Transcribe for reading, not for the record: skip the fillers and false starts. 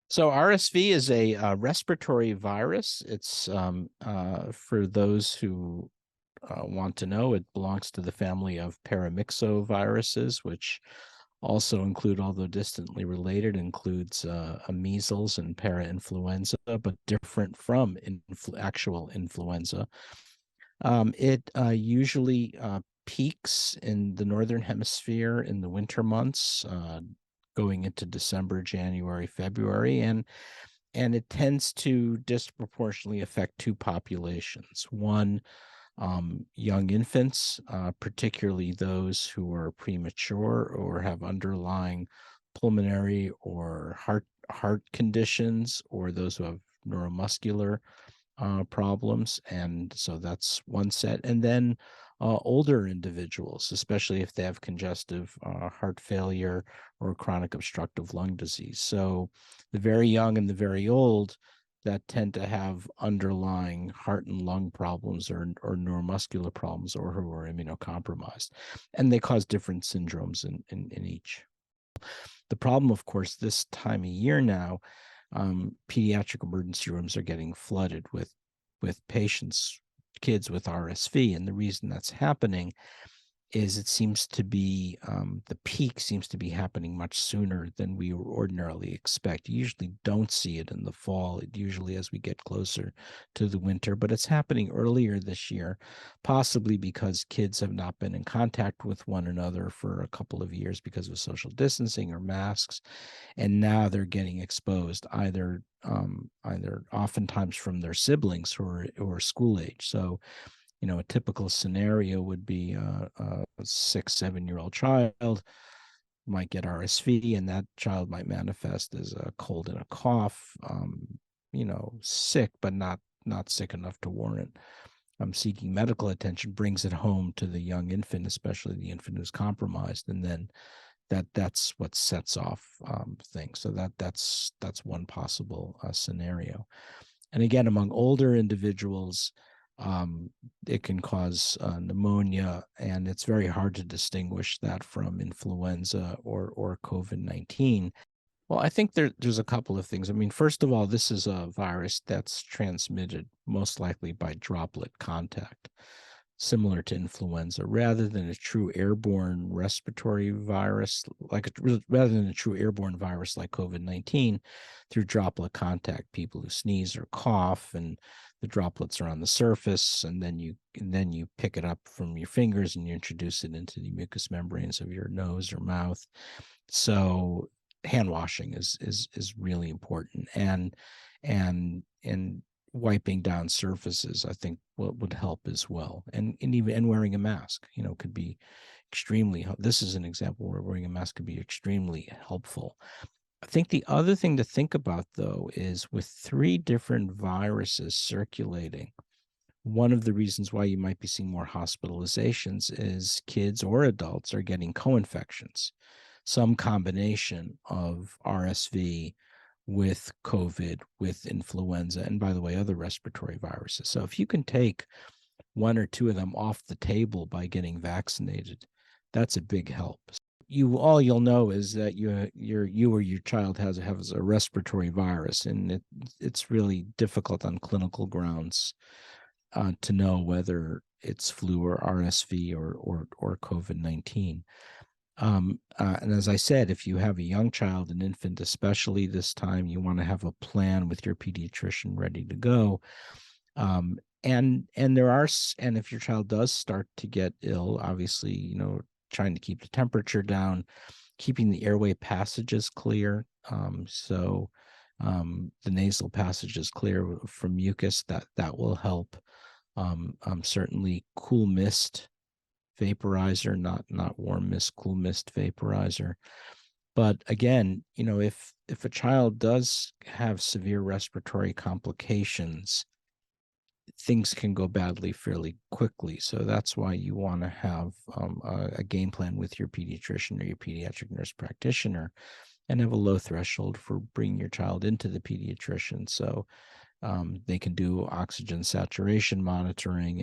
So RSV is a respiratory virus. It's for those who want to know, it belongs to the family of paramyxoviruses, which also include, although distantly related, includes a measles and parainfluenza, but different from actual influenza. It usually peaks in the northern hemisphere in the winter months, going into December, January, February, and it tends to disproportionately affect two populations. One, young infants, particularly those who are premature or have underlying pulmonary or heart conditions, or those who have neuromuscular problems. And so that's one set. And then older individuals, especially if they have congestive heart failure or chronic obstructive lung disease. So the very young and the very old that tend to have underlying heart and lung problems or neuromuscular problems, or who are immunocompromised. And they cause different syndromes in each. The problem, of course, this time of year now, pediatric emergency rooms are getting flooded with patients, kids with RSV, and the reason that's happening is it seems to be the peak seems to be happening much sooner than we ordinarily expect. You usually don't see it in the fall, it usually as we get closer to the winter, but it's happening earlier this year, possibly because kids have not been in contact with one another for a couple of years because of social distancing or masks, and now they're getting exposed either oftentimes from their siblings who are school age. So a typical scenario would be a 6, 7 year old child might get RSV, and that child might manifest as a cold and a cough, sick, but not sick enough to warrant seeking medical attention, brings it home to the young infant, especially the infant who's compromised, and then that's what sets off things. So that's one possible scenario. And again, among older individuals, it can cause pneumonia, and it's very hard to distinguish that from influenza or COVID-19. Well, I think there's a couple of things. I mean, first of all, this is a virus that's transmitted most likely by droplet contact, similar to influenza, rather than a true airborne respiratory virus, rather than a true airborne virus like COVID-19, through droplet contact, people who sneeze or cough, and the droplets are on the surface, and then you pick it up from your fingers and you introduce it into the mucous membranes of your nose or mouth. So hand washing is really important, and wiping down surfaces, I think, would help as well. And wearing a mask, could be extremely. This is an example where wearing a mask could be extremely helpful. I think the other thing to think about, though, is with three different viruses circulating, one of the reasons why you might be seeing more hospitalizations is kids or adults are getting co-infections, some combination of RSV with COVID, with influenza, and by the way, other respiratory viruses. So if you can take one or two of them off the table by getting vaccinated, that's a big help. You'll know is that you or your child has a respiratory virus, and it's really difficult on clinical grounds to know whether it's flu or RSV or COVID-19. And as I said, if you have a young child, an infant, especially this time, you want to have a plan with your pediatrician ready to go. And if your child does start to get ill, obviously, trying to keep the temperature down, keeping the airway passages clear. The nasal passages clear from mucus, that will help. Certainly cool mist vaporizer, not warm mist, cool mist vaporizer. But again, if a child does have severe respiratory complications, things can go badly fairly quickly. So that's why you want to have a game plan with your pediatrician or your pediatric nurse practitioner, and have a low threshold for bringing your child into the pediatrician. So they can do oxygen saturation monitoring